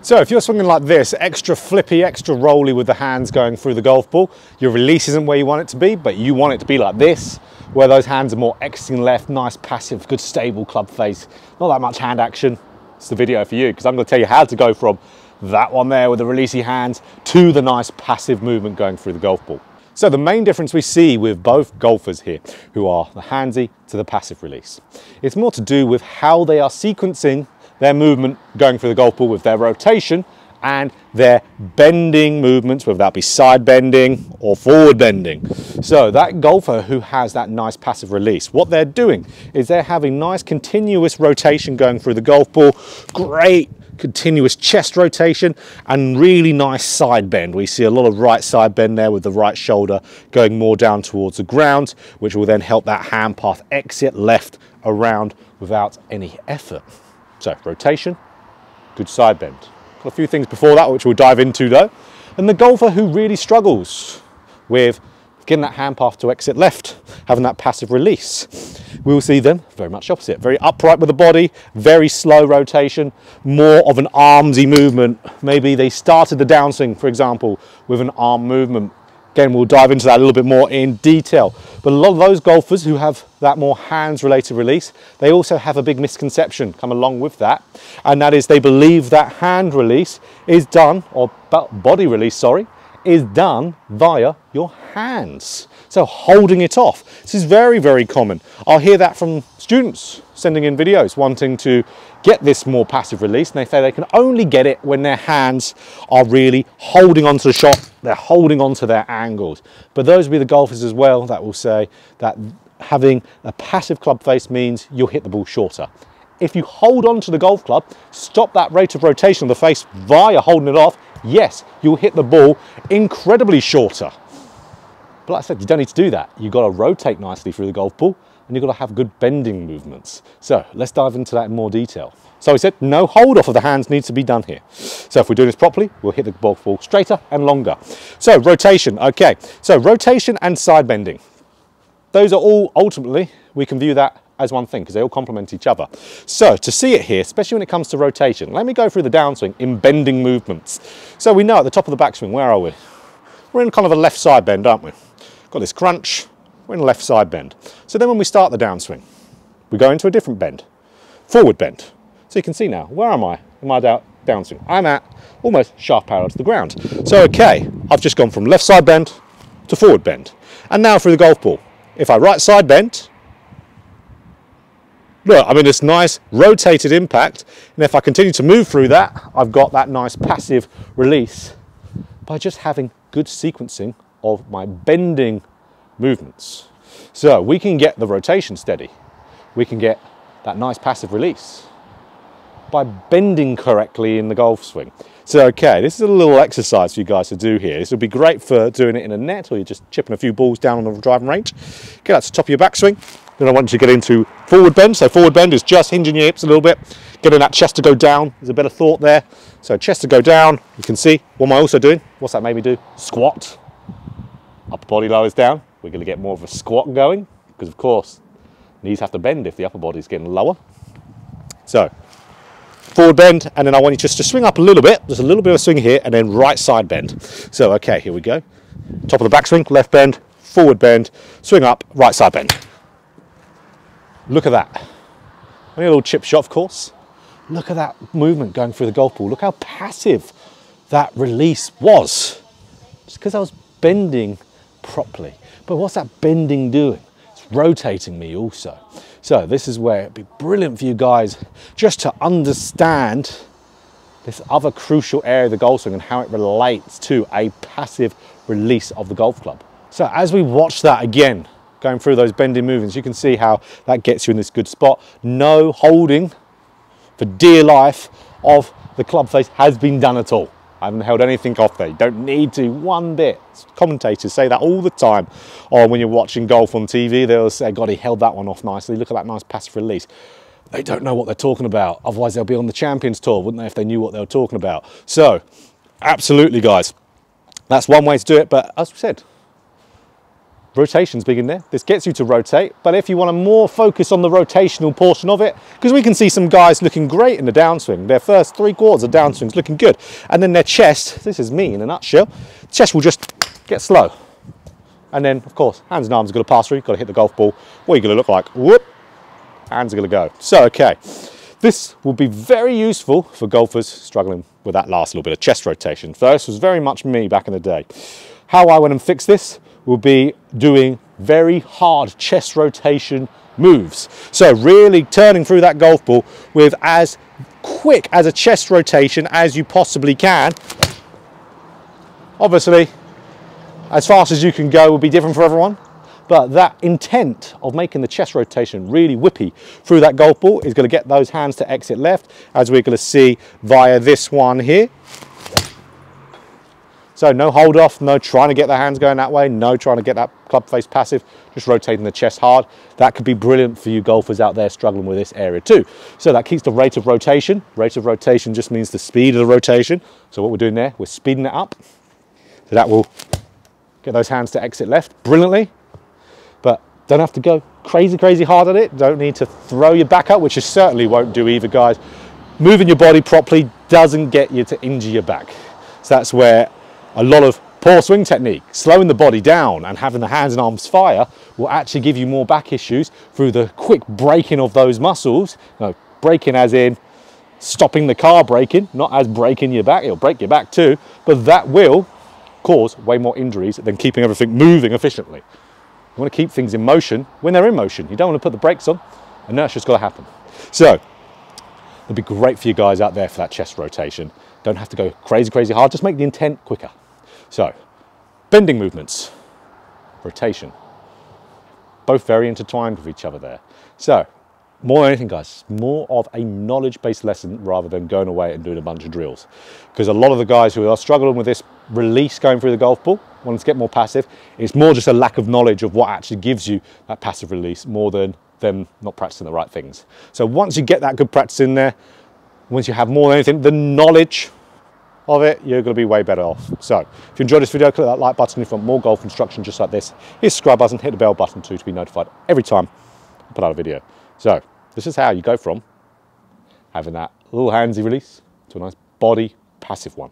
So if you're swinging like this, extra flippy, extra rolly with the hands going through the golf ball, your release isn't where you want it to be, but you want it to be like this, where those hands are more exiting left, nice passive, good stable club face, not that much hand action. It's the video for you, because I'm going to tell you how to go from that one there with the releasey hands to the nice passive movement going through the golf ball. So the main difference we see with both golfers here, who are the handsy to the passive release, it's more to do with how they are sequencing their movement going through the golf ball with their rotation and their bending movements, whether that be side bending or forward bending. So that golfer who has that nice passive release, what they're doing is they're having nice continuous rotation going through the golf ball, great continuous chest rotation and really nice side bend. We see a lot of right side bend there with the right shoulder going more down towards the ground, which will then help that hand path exit left around without any effort. So rotation, good side bend. Got a few things before that which we'll dive into though. And the golfer who really struggles with getting that hand path to exit left, having that passive release, we'll see them very much opposite. Very upright with the body, very slow rotation, more of an armsy movement. Maybe they started the downswing, for example, with an arm movement. Again, we'll dive into that a little bit more in detail. But a lot of those golfers who have that more hands-related release, they also have a big misconception come along with that. And that is they believe that hand release is done, or body release, sorry, is done via your hands. So holding it off. This is very, very common. I'll hear that from students sending in videos wanting to get this more passive release, and they say they can only get it when their hands are really holding onto the shot, they're holding onto their angles. But those will be the golfers as well that will say that having a passive club face means you'll hit the ball shorter. If you hold on to the golf club, stop that rate of rotation of the face via holding it off, yes, you'll hit the ball incredibly shorter. But like I said, you don't need to do that. You've got to rotate nicely through the golf ball and you've got to have good bending movements. So let's dive into that in more detail. So we said no hold off of the hands needs to be done here. So if we're doing this properly, we'll hit the golf ball straighter and longer. So rotation, okay. So rotation and side bending. Those are all ultimately, we can view that as one thing because they all complement each other. So to see it here, especially when it comes to rotation, let me go through the downswing in bending movements. So we know at the top of the backswing, where are we? We're in kind of a left side bend, aren't we? Got this crunch, we're in a left side bend. So then when we start the downswing, we go into a different bend, forward bend. So you can see now, where am I in my downswing? I'm at almost sharp parallel to the ground. So okay, I've just gone from left side bend to forward bend. And now through the golf ball, if I right side bend, look, I'm in this nice rotated impact, and if I continue to move through that, I've got that nice passive release by just having good sequencing of my bending movements. So we can get the rotation steady. We can get that nice passive release by bending correctly in the golf swing. So okay, this is a little exercise for you guys to do here. This would be great for doing it in a net, or you're just chipping a few balls down on the driving range. Get that to the top of your backswing. Then I want you to get into forward bend. So forward bend is just hinging your hips a little bit, getting that chest to go down. There's a bit of thought there. So chest to go down, you can see. What am I also doing? What's that made me do? Squat. Upper body lowers down. We're going to get more of a squat going because, of course, knees have to bend if the upper body is getting lower. So forward bend, and then I want you just to swing up a little bit. There's a little bit of a swing here, and then right side bend. So, okay, here we go. Top of the backswing, left bend, forward bend, swing up, right side bend. Look at that. Only a little chip shot, of course. Look at that movement going through the golf ball. Look how passive that release was. Just because I was bending properly. But what's that bending doing? It's rotating me also. So this is where it'd be brilliant for you guys just to understand this other crucial area of the golf swing and how it relates to a passive release of the golf club. So as we watch that again, going through those bending movements, you can see how that gets you in this good spot. No holding for dear life of the club face has been done at all. I haven't held anything off there. You don't need to, one bit. Commentators say that all the time. Or when you're watching golf on TV, they'll say, God, he held that one off nicely. Look at that nice passive release. They don't know what they're talking about. Otherwise, they'll be on the Champions Tour, wouldn't they, if they knew what they were talking about? So, absolutely, guys. That's one way to do it. But as we said, rotation's big in there. This gets you to rotate, but if you want to more focus on the rotational portion of it, because we can see some guys looking great in the downswing, their first 3/4 of downswing's looking good, and then their chest, this is me in a nutshell, chest will just get slow. And then, of course, hands and arms are going to pass through, you've got to hit the golf ball. What are you going to look like? Whoop, hands are going to go. So, okay, this will be very useful for golfers struggling with that last little bit of chest rotation. So this was very much me back in the day. How I went and fixed this will be doing very hard chest rotation moves. So really turning through that golf ball with as quick as a chest rotation as you possibly can. Obviously, as fast as you can go will be different for everyone, but that intent of making the chest rotation really whippy through that golf ball is going to get those hands to exit left, as we're going to see via this one here. So no hold off, no trying to get the hands going that way, no trying to get that club face passive, just rotating the chest hard. That could be brilliant for you golfers out there struggling with this area too. So that keeps the rate of rotation. Rate of rotation just means the speed of the rotation. So what we're doing there, we're speeding it up. So that will get those hands to exit left brilliantly, but don't have to go crazy hard at it. Don't need to throw your back up, which you certainly won't do either, guys. Moving your body properly doesn't get you to injure your back. So that's where a lot of poor swing technique, slowing the body down and having the hands and arms fire will actually give you more back issues through the quick breaking of those muscles. No, breaking as in stopping the car braking, not as breaking your back. It'll break your back too, but that will cause way more injuries than keeping everything moving efficiently. You want to keep things in motion when they're in motion. You don't want to put the brakes on. Inertia's got to happen. So it'll be great for you guys out there for that chest rotation. Don't have to go crazy hard. Just make the intent quicker. So, bending movements, rotation, both very intertwined with each other there. So, more than anything, guys, more of a knowledge-based lesson rather than going away and doing a bunch of drills. Because a lot of the guys who are struggling with this release going through the golf ball, wanting to get more passive, it's more just a lack of knowledge of what actually gives you that passive release more than them not practicing the right things. So once you get that good practice in there, once you have more than anything, the knowledge of it, you're going to be way better off. So if you enjoyed this video, click that like button. If you want more golf instruction just like this, hit the subscribe button, hit the bell button too to be notified every time I put out a video. So this is how you go from having that little handsy release to a nice body passive one.